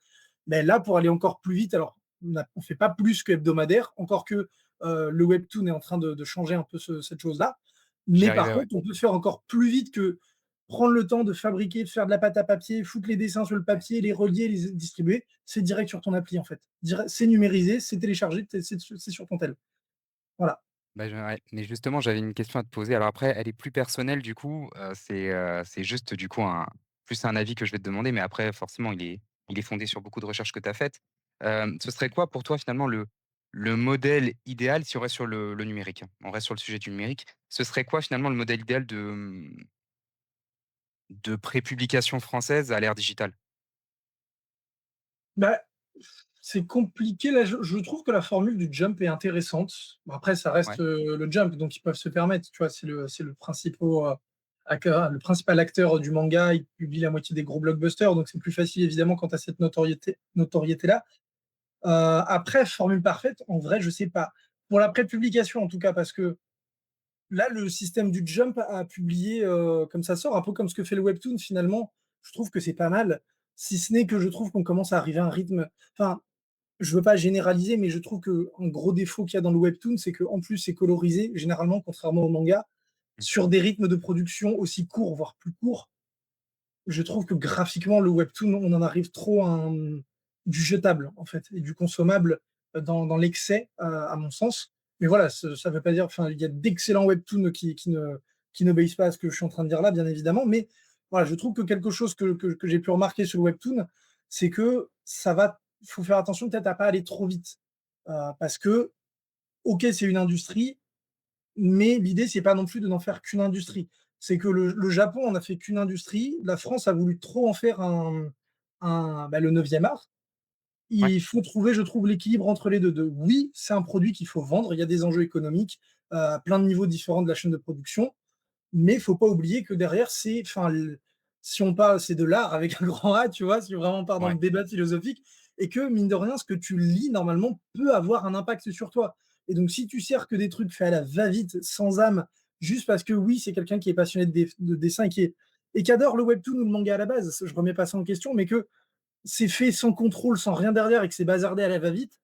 Mais là, pour aller encore plus vite, alors on ne fait pas plus que hebdomadaire, encore que le webtoon est en train de changer un peu cette chose-là. J'y Mais par arrivais, ouais. contre, on peut faire encore plus vite que prendre le temps de fabriquer, de faire de la pâte à papier, foutre les dessins sur le papier, les relier, les distribuer. C'est direct sur ton appli, en fait. C'est numérisé, c'est téléchargé, c'est sur ton tel. Voilà. Bah, je ouais, mais justement, j'avais une question à te poser. Alors après, elle est plus personnelle du coup, c'est juste du coup un avis que je vais te demander, mais après forcément il est fondé sur beaucoup de recherches que tu as faites. Ce serait quoi pour toi finalement le modèle idéal si on reste sur le numérique, hein? On reste sur le sujet du numérique. Ce serait quoi finalement le modèle idéal de prépublication française à l'ère digitale? Bah, c'est compliqué. Là, je trouve que la formule du jump est intéressante. Bon, après, ça reste Ouais. le jump, donc ils peuvent se permettre. Tu vois, le principal acteur du manga. Il publie la moitié des gros blockbusters, donc c'est plus facile évidemment quand tu as cette notoriété-là. Après, formule parfaite, en vrai, je sais pas. Pour la prépublication, en tout cas, parce que là, le système du jump a publié comme ça sort, un peu comme ce que fait le webtoon finalement. Je trouve que c'est pas mal, si ce n'est que je trouve qu'on commence à arriver à un rythme. Enfin, je veux pas généraliser, mais je trouve qu'un gros défaut qu'il y a dans le webtoon, c'est qu'en plus, c'est colorisé, généralement, contrairement au manga, Mmh. sur des rythmes de production aussi courts, voire plus courts. Je trouve que graphiquement, le webtoon, on en arrive trop à du jetable, en fait, et du consommable dans l'excès, à mon sens. Mais voilà, ça ne veut pas dire. Enfin, il y a d'excellents webtoons qui n'obéissent pas à ce que je suis en train de dire là, bien évidemment. Mais voilà, je trouve que quelque chose que j'ai pu remarquer sur le webtoon, c'est que ça va il faut faire attention peut-être à pas aller trop vite. Parce que, OK, c'est une industrie, mais l'idée, c'est pas non plus de n'en faire qu'une industrie. C'est que le Japon en a fait qu'une industrie, la France a voulu trop en faire le 9e art. Ouais, Il faut trouver, je trouve, l'équilibre entre les 2. De oui, c'est un produit qu'il faut vendre, il y a des enjeux économiques, à plein de niveaux différents de la chaîne de production, mais il faut pas oublier que derrière, c'est enfin, si on parle, c'est de l'art avec un grand A, tu vois? Si vraiment on part dans ouais, le débat philosophique et que mine de rien, ce que tu lis normalement peut avoir un impact sur toi. Et donc si tu sers que des trucs faits à la va-vite, sans âme, juste parce que oui, c'est quelqu'un qui est passionné de dessin et qui adore le webtoon ou le manga à la base, je remets pas ça en question, mais que c'est fait sans contrôle, sans rien derrière et que c'est bazardé à la va-vite,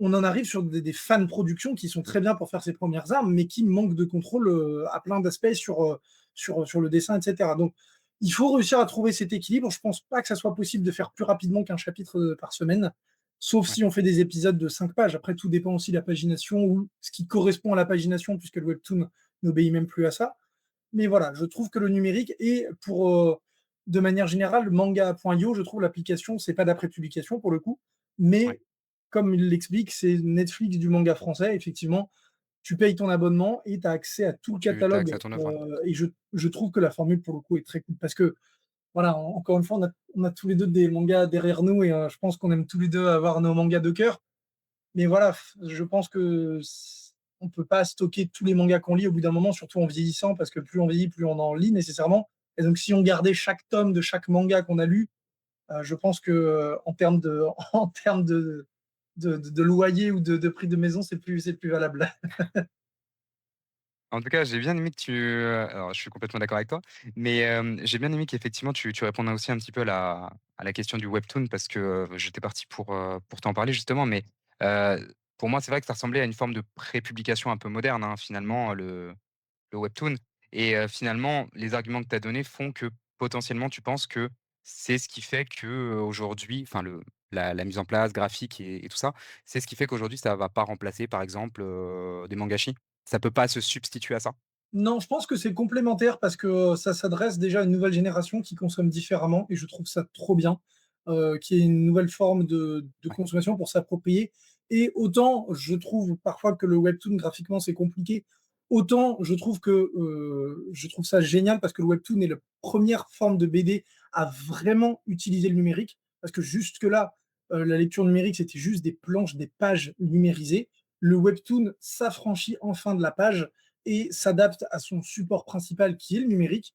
on en arrive sur des fan productions qui sont très bien pour faire ses premières armes, mais qui manquent de contrôle à plein d'aspects sur le dessin, etc. Donc, il faut réussir à trouver cet équilibre. Je pense pas que ça soit possible de faire plus rapidement qu'un chapitre par semaine, sauf ouais. si on fait des épisodes de 5 pages. Après, tout dépend aussi de la pagination ou ce qui correspond à la pagination, puisque le webtoon n'obéit même plus à ça. Mais voilà, je trouve que le numérique est de manière générale, manga.io, je trouve l'application, c'est pas d'après publication pour le coup, Ouais. mais comme il l'explique, c'est Netflix du manga français. Effectivement, tu payes ton abonnement et tu as accès à tout le Tu as catalogue. accès à ton œuvre, ouais. Et je trouve que la formule, pour le coup, est très cool. Parce que, voilà, encore une fois, on a tous les deux des mangas derrière nous et je pense qu'on aime tous les deux avoir nos mangas de cœur. Mais voilà, je pense que on peut pas stocker tous les mangas qu'on lit au bout d'un moment, surtout en vieillissant, parce que plus on vieillit, plus on en lit nécessairement. Et donc, si on gardait chaque tome de chaque manga qu'on a lu, je pense que en termes de, en termes de loyer ou de prix de maison, c'est plus valable. En tout cas, j'ai bien aimé que alors je suis complètement d'accord avec toi, mais j'ai bien aimé qu'effectivement tu répondes aussi un petit peu à la question du webtoon parce que, j'étais parti pour t'en parler justement, mais pour moi, c'est vrai que ça ressemblait à une forme de prépublication un peu moderne, hein, finalement, le webtoon et finalement, les arguments que tu as donnés font que, potentiellement, tu penses que c'est ce qui fait que, aujourd'hui enfin la mise en place graphique et tout ça, c'est ce qui fait qu'aujourd'hui ça va pas remplacer, par exemple, des mangashi? Ça peut pas se substituer à ça? Non, je pense que c'est complémentaire parce que, ça s'adresse déjà à une nouvelle génération qui consomme différemment et je trouve ça trop bien, qu'il y ait une nouvelle forme de Ouais, consommation pour s'approprier et autant je trouve parfois que le webtoon graphiquement c'est compliqué, autant je trouve ça génial parce que le webtoon est la première forme de BD à vraiment utiliser le numérique. Parce que jusque-là, la lecture numérique, c'était juste des planches, des pages numérisées. Le webtoon s'affranchit enfin de la page et s'adapte à son support principal qui est le numérique.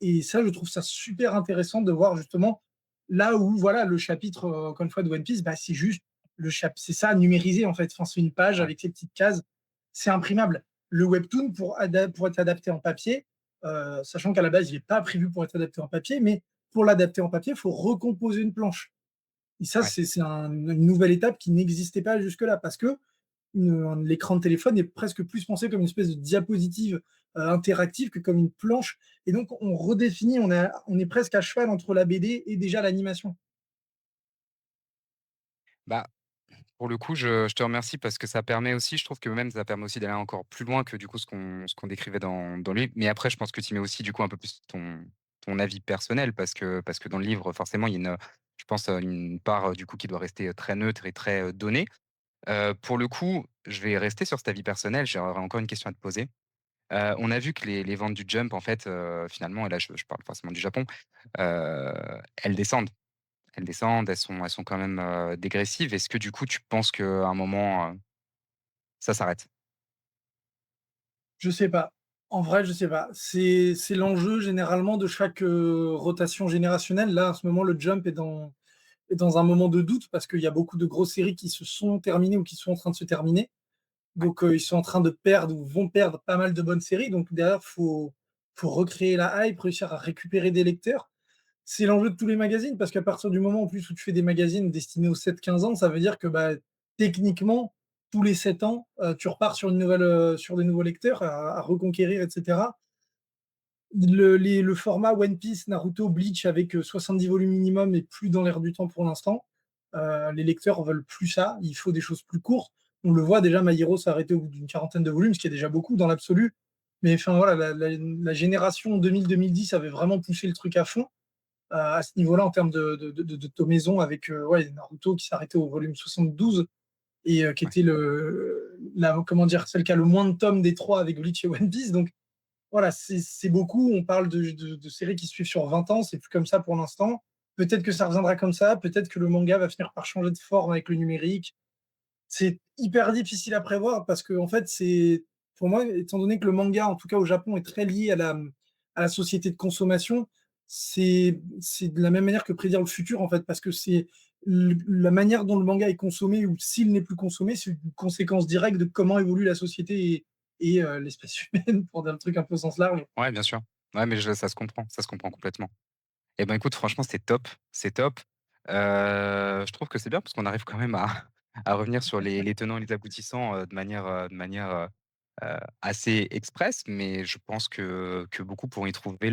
Et ça, je trouve ça super intéressant de voir justement là où voilà le chapitre encore une fois de One Piece, bah, c'est juste c'est ça numérisé en fait. Enfin, c'est une page ouais, avec ses petites cases, c'est imprimable. Le webtoon pour être adapté en papier, sachant qu'à la base il n'est pas prévu pour être adapté en papier, mais pour l'adapter en papier, il faut recomposer une planche. Et ça, ouais. une nouvelle étape qui n'existait pas jusque-là parce que l'écran de téléphone est presque plus pensé comme une espèce de diapositive interactive que comme une planche. Et donc, on redéfinit, on est presque à cheval entre la BD et déjà l'animation. Bah, pour le coup, je te remercie parce que ça permet aussi je trouve que même ça permet aussi d'aller encore plus loin que du coup ce qu'on décrivait dans le livre. Mais après je pense que tu mets aussi du coup un peu plus ton avis personnel parce que dans le livre forcément il y a je pense, une part, du coup qui doit rester, très neutre et très, donnée. Pour le coup, je vais rester sur cet avis personnel, j'aurais encore une question à te poser. On a vu que les ventes du Jump en fait, finalement et là je parle forcément du Japon, elles descendent. Elles descendent, elles sont quand même, dégressives. Est-ce que du coup tu penses qu'à un moment, ça s'arrête? Je sais pas. En vrai, je sais pas. C'est l'enjeu généralement de chaque rotation générationnelle. Là, en ce moment, le Jump est dans un moment de doute parce qu'il y a beaucoup de grosses séries qui se sont terminées ou qui sont en train de se terminer. Ouais, Donc, ils sont en train de perdre ou vont perdre pas mal de bonnes séries. Donc, derrière, faut recréer la hype, réussir à récupérer des lecteurs. C'est l'enjeu de tous les magazines parce qu'à partir du moment en plus où tu fais des magazines destinés aux 7-15 ans, ça veut dire que bah, techniquement, tous les 7 ans, tu repars sur des nouveaux lecteurs à reconquérir, etc. Le format One Piece, Naruto, Bleach avec 70 volumes minimum est plus dans l'air du temps pour l'instant. Les lecteurs veulent plus ça, il faut des choses plus courtes. On le voit déjà, My Hero s'est arrêté au bout d'une quarantaine de volumes, ce qui est déjà beaucoup dans l'absolu. Mais enfin voilà, la génération 2000-2010 avait vraiment poussé le truc à fond. à ce niveau-là en termes de tomaison avec, ouais, Naruto qui s'est arrêté au volume 72 et qui Ouais. était le la comment dire? Celle qui a le moins de tomes des 3 avec Bleach et One Piece, donc voilà, c'est beaucoup. On parle de séries qui suivent sur 20 ans, c'est plus comme ça pour l'instant. Peut-être que ça reviendra comme ça, peut-être que le manga va finir par changer de forme avec le numérique. C'est hyper difficile à prévoir parce que en fait, c'est pour moi, étant donné que le manga, en tout cas au Japon, est très lié à la société de consommation, c'est de la même manière que prédire le futur, en fait, parce que c'est la manière dont le manga est consommé ou s'il n'est plus consommé, c'est une conséquence directe de comment évolue la société et l'espèce humaine, pour dire le truc un peu au sens large. Ouais, bien sûr. Ouais, mais je ça se comprend complètement. Et ben, écoute, franchement, c'est top, c'est top. Je trouve que c'est bien parce qu'on arrive quand même à à revenir sur les tenants et les aboutissants, assez express, mais je pense que beaucoup pourront y trouver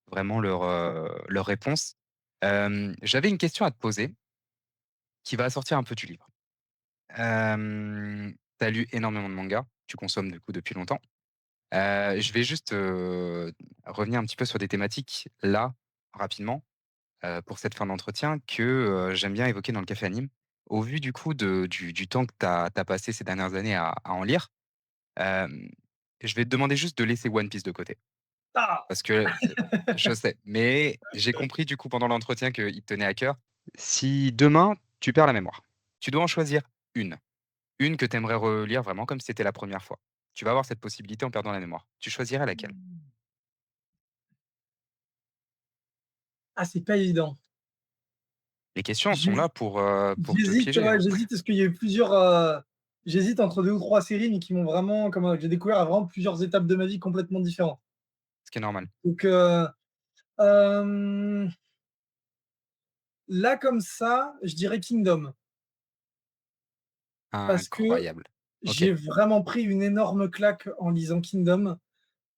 vraiment leur réponse. J'avais une question à te poser qui va sortir un peu du livre. Tu as lu énormément de mangas, tu consommes du coup depuis longtemps. Je vais juste, revenir un petit peu sur des thématiques là, rapidement, pour cette fin d'entretien que, j'aime bien évoquer dans le café anime. Au vu du coup du temps que tu as passé ces dernières années à en lire, hem, je vais te demander juste de laisser One Piece de côté. Ah! Parce que, je sais, mais j'ai compris du coup pendant l'entretien qu'il te tenait à cœur. Si demain, tu perds la mémoire, tu dois en choisir une, une que tu aimerais relire vraiment comme si c'était la première fois. Tu vas avoir cette possibilité en perdant la mémoire. Tu choisirais laquelle? Ah, c'est pas évident. Les questions sont J'hési là pour te j'hésite, piéger, ouais, hein, j'hésite parce qu'il y a eu plusieurs, j'hésite entre 2 ou 3 séries, mais qui m'ont vraiment comment que j'ai découvert à vraiment plusieurs étapes de ma vie complètement différentes. ce qui est normal. Donc, hem, là, comme ça, je dirais Kingdom parce que Incroyable. OK. j'ai vraiment pris une énorme claque en lisant Kingdom.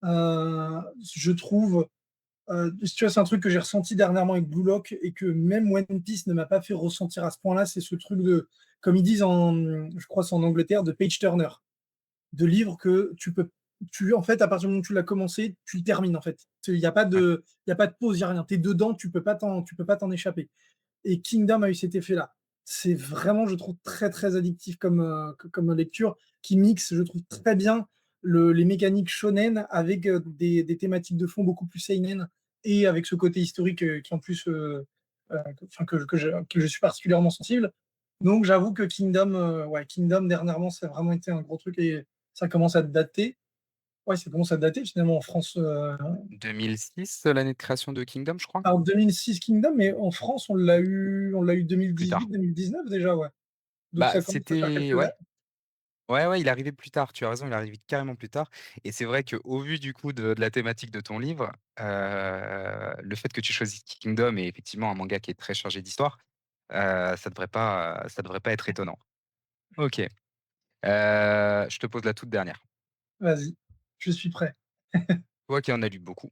Je trouve, tu vois, c'est un truc que j'ai ressenti dernièrement avec Blue Lock et que même One Piece ne m'a pas fait ressentir à ce point-là, c'est ce truc de comme ils disent en je crois c'est en Angleterre, de page turner. De livres que en fait, à partir du moment où tu l'as commencé, tu le termines, en fait. Ouais. Il y a pas de pause, il y a rien. Tu es dedans, tu peux pas t'en échapper. Et Kingdom a eu cet effet-là. C'est vraiment, je trouve, très, très addictif comme lecture, qui mixe, je trouve, très bien les mécaniques shonen avec des thématiques de fond beaucoup plus seinen et avec ce côté historique qui, en plus, enfin, que je suis particulièrement sensible. Donc, j'avoue que Kingdom, ouais, Kingdom, dernièrement, ça a vraiment été un gros truc et ça commence à dater. Ouais, ça commence à dater finalement en France. 2006, l'année de création de Kingdom, je crois? Alors 2006 Kingdom, mais en France, on l'a eu Plus tard. 2018-2019 déjà, ouais. Donc Bah, ça commence à faire c'était quelques ouais. dates. Ouais, ouais, il est arrivé plus tard, tu as raison, il est arrivé carrément plus tard et c'est vrai qu'au vu du coup de la thématique de ton livre, le fait que tu choisisses Kingdom est effectivement un manga qui est très chargé d'histoire, ça devrait pas être étonnant. OK, je te pose la toute dernière. Vas-y, je suis prêt. Toi qui en as lu beaucoup,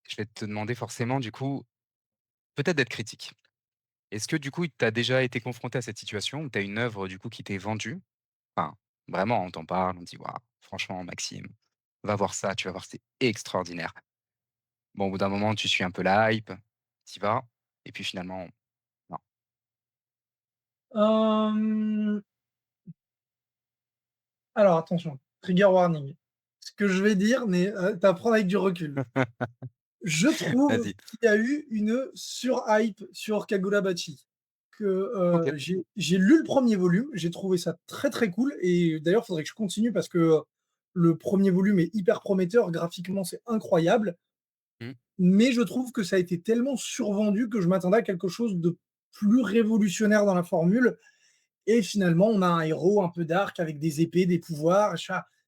je vais te demander forcément du coup, peut-être d'être critique. Est-ce que du coup, tu as déjà été confronté à cette situation où tu as une œuvre du coup qui t'est vendue? Enfin, vraiment, on t'en parle, on dit: «Waouh, franchement Maxime, va voir ça, tu vas voir, c'est extraordinaire». Bon, au bout d'un moment, tu suis un peu la hype, tu y vas et puis finalement, non. Hem, alors attention, trigger warning. Ce que je vais dire, mais à prendre avec du recul. Je trouve Vas-y. qu'il y a eu une surhype sur Kagurabachi. Que, OK. j'ai lu le premier volume, j'ai trouvé ça très, très cool et d'ailleurs, il faudrait que je continue parce que, le premier volume est hyper prometteur, graphiquement, c'est incroyable. Mmh. Mais je trouve que ça a été tellement survendu que je m'attendais à quelque chose de plus révolutionnaire dans la formule et finalement, on a un héros un peu dark avec des épées, des pouvoirs,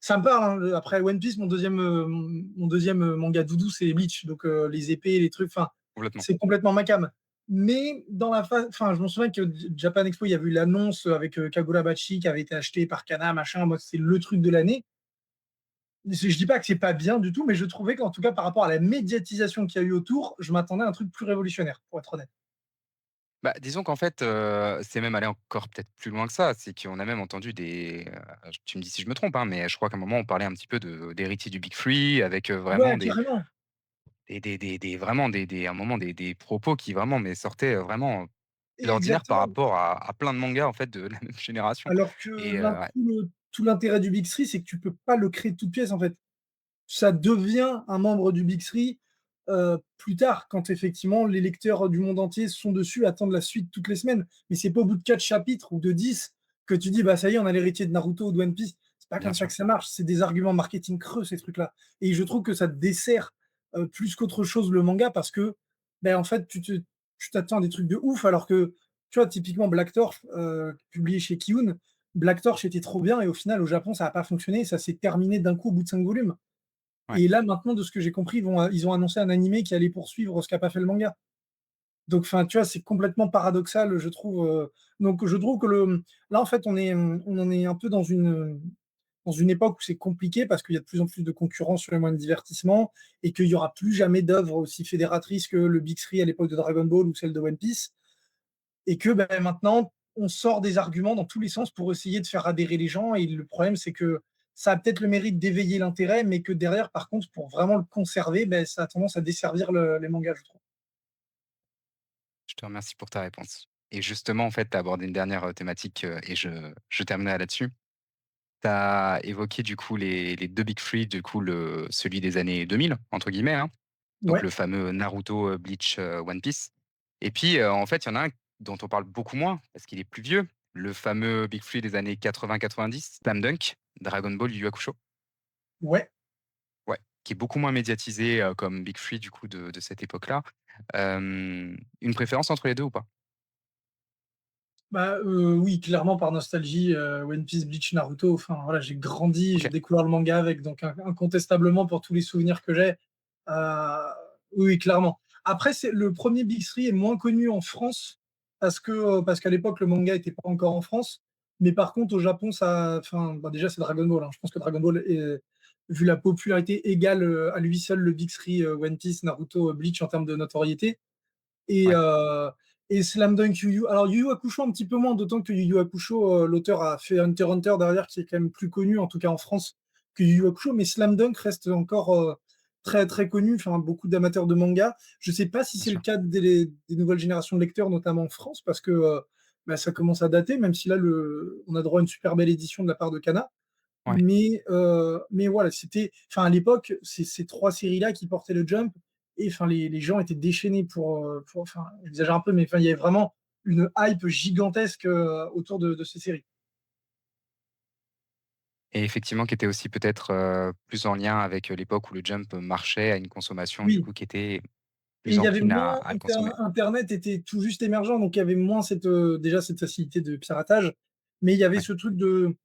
ça me parle, hein, après One Piece, mon 2e, manga doudou, c'est Bleach, donc les épées, les trucs, enfin, Complètement. c'est complètement ma came. Mais dans la phase enfin, je me souviens que Japan Expo, il y avait eu l'annonce avec, Kagurabachi qui avait été acheté par Kana, machin, moi, c'est le truc de l'année. Je dis pas que c'est pas bien du tout, mais je trouvais qu'en tout cas, par rapport à la médiatisation qu'il y a eu autour, je m'attendais à un truc plus révolutionnaire, pour être honnête. Bah, disons qu'en fait, c'est même allé encore peut-être plus loin que ça. C'est qu'on a même entendu tu me dis si je me trompe, hein, mais je crois qu'à un moment, on parlait un petit peu d'héritier du Big Free avec, Ouais, vraiment des carrément. des vraiment des à un moment des propos qui vraiment mais sortaient, vraiment de l'ordinaire par Exactement. rapport à plein de mangas en fait de la même génération Alors que et ouais, tout l'intérêt du Big 3, c'est que tu peux pas le créer de toutes pièces, en fait. Ça devient un membre du Big 3, plus tard, quand effectivement les lecteurs du monde entier sont dessus, attendent la suite toutes les semaines. Mais c'est pas au bout de 4 chapitres ou de 10 que tu dis: «Bah, ça y est, on a l'héritier de Naruto ou de One Piece». C'est pas bien comme ça sûr. que ça marche, c'est des arguments marketing creux, ces trucs-là. Et je trouve que ça dessert, plus qu'autre chose le manga parce que, en fait, tu t'attends à des trucs de ouf alors que, tu vois, typiquement Black Torch, publié chez Kiun, Black Torch était trop bien et au final, au Japon, ça a pas fonctionné, ça s'est terminé d'un coup au bout de 5 volumes. Ouais. Et là, maintenant, de ce que j'ai compris, ils ont annoncé un animé qui allait poursuivre ce qu'a pas fait le manga. Donc, enfin, tu vois, c'est complètement paradoxal, je trouve. Donc, je trouve que là, en fait, on en est un peu dans une époque où c'est compliqué parce qu'il y a de plus en plus de concurrence sur les moyens de divertissement et qu'il y aura plus jamais d'œuvres aussi fédératrices que le Big Three à l'époque de Dragon Ball ou celle de One Piece. Et que maintenant, on sort des arguments dans tous les sens pour essayer de faire adhérer les gens. Et le problème, c'est que ça a peut-être le mérite d'éveiller l'intérêt, mais que derrière, par contre, pour vraiment le conserver, ça a tendance à desservir les mangas, je trouve. Je te remercie pour ta réponse et justement en fait, tu as abordé une dernière, thématique, et je terminerai là-dessus. Tu as évoqué du coup les 2 Big 3 du coup celui des années 2000 entre guillemets, hein, donc Ouais, le fameux Naruto, Bleach, One Piece et puis, en fait, il y en a un dont on parle beaucoup moins parce qu'il est plus vieux, le fameux Big 3 des années 80-90, Slam Dunk, Dragon Ball, Yu Yu Hakusho. ouais. Ouais, qui est beaucoup moins médiatisé, comme Big 3 du coup de cette époque-là. Une préférence entre les 2 ou pas? Oui, clairement par nostalgie, One Piece, Bleach, Naruto, enfin voilà, j'ai grandi, j'ai OK, découvert le manga avec, donc incontestablement pour tous les souvenirs que j'ai, heu, oui, oui, clairement. Après, c'est le premier Big 3 est moins connu en France parce qu'à l'époque, le manga était pas encore en France. Mais par contre, au Japon, déjà, c'est Dragon Ball, hein. Je pense que Dragon Ball est, vu la popularité, égale, à lui seul le Big 3, One Piece, Naruto, Bleach en termes de notoriété. Et, ouais, Slam Dunk Yu Yu Hakusho un petit peu moins, d'autant que Yu Yu Hakusho, l'auteur a fait Hunter x Hunter derrière, qui est quand même plus connu, en tout cas en France, que Yu Yu Hakusho, mais Slam Dunk reste encore très très connu, enfin beaucoup d'amateurs de manga. Je sais pas si bien c'est le sûr. cas des nouvelles générations de lecteurs, notamment en France, parce que ça commence à dater, même si là on a droit à une super belle édition de la part de Kana. Ouais. Mais voilà, à l'époque, c'est ces trois séries-là qui portaient le Jump. Et enfin, les gens étaient déchaînés enfin, j'exagère un peu, mais enfin, il y avait vraiment une hype gigantesque autour de ces séries. Et effectivement qui était aussi peut-être, plus en lien avec, l'époque où le Jump marchait à une consommation du Oui. coup qui était Et plus il y avait encline moins, à le consommer. Internet était tout juste émergent, donc il y avait moins déjà cette facilité de piratage. Mais il y avait Ouais, ce truc de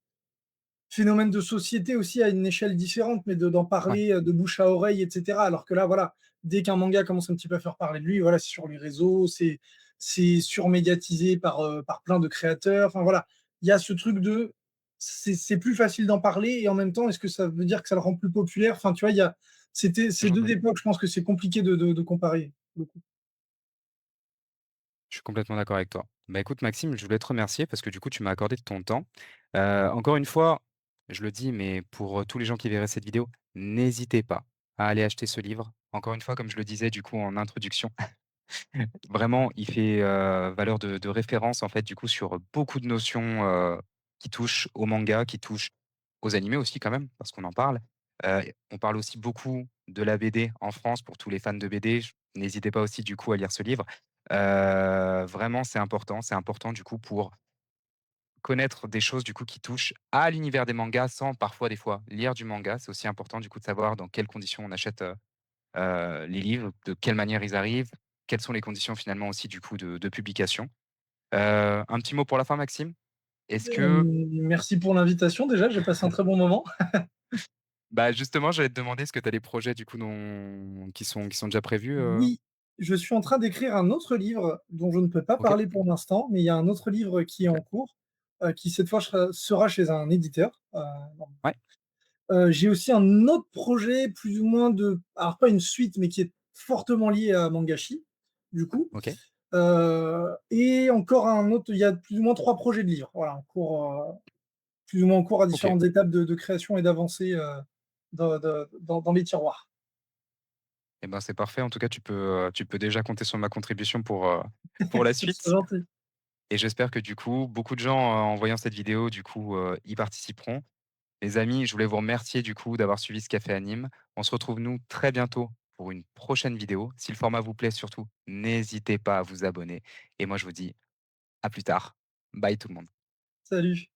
phénomène de société aussi à une échelle différente, mais d'en ouais, parler de bouche à oreille, etc. Alors que là, voilà, dès qu'un manga commence un petit peu à faire parler de lui, voilà, c'est sur les réseaux, c'est surmédiatisé par plein de créateurs. Enfin voilà, il y a ce truc de c'est plus facile d'en parler et en même temps, est-ce que ça veut dire que ça le rend plus populaire? Enfin, tu vois, il y a c'était ces deux je époques, je pense que c'est compliqué de comparer. Pour le coup. je suis complètement d'accord avec toi. Bah, écoute Maxime, je voulais te remercier parce que du coup tu m'as accordé de ton temps. Encore une fois, je le dis, mais pour, tous les gens qui verraient cette vidéo, n'hésitez pas à aller acheter ce livre. Encore une fois, comme je le disais du coup en introduction, vraiment, il fait, valeur de référence, en fait, du coup, sur beaucoup de notions, qui touchent au manga, qui touchent aux animés aussi quand même, parce qu'on en parle. On parle aussi beaucoup de la BD en France pour tous les fans de BD. J N'hésitez pas aussi, du coup, à lire ce livre. Vraiment, c'est important, du coup, pour connaître des choses, du coup, qui touchent à l'univers des mangas sans parfois, des fois, lire du manga. C'est aussi important, du coup, de savoir dans quelles conditions on achète, les livres, de quelle manière ils arrivent, quelles sont les conditions finalement aussi du coup de publication. Un petit mot pour la fin Maxime? Est-ce que Merci pour l'invitation déjà, j'ai passé un très bon moment. bah, justement j'allais te demander, est-ce que tu as des projets du coup qui sont déjà prévus, Oui, je suis en train d'écrire un autre livre dont je ne peux pas OK, parler pour l'instant, mais il y a un autre livre qui est OK. en cours, qui cette fois sera chez un éditeur. Ouais, J'ai aussi un autre projet plus ou moins alors pas une suite, mais qui est fortement lié à Mangashi, du coup. OK, Et encore un autre, il y a plus ou moins 3 projets de livres, voilà, en cours, plus ou moins en cours à OK. différentes étapes de création et d'avancée, dans les tiroirs. Et ben, c'est parfait. En tout cas, tu peux déjà compter sur ma contribution pour la C'est suite gentil. et j'espère que du coup, beaucoup de gens, en voyant cette vidéo, du coup, y participeront. Les amis, je voulais vous remercier du coup d'avoir suivi ce café anime. On se retrouve nous très bientôt pour une prochaine vidéo. Si le format vous plaît surtout, n'hésitez pas à vous abonner et moi je vous dis à plus tard. Bye tout le monde. Salut.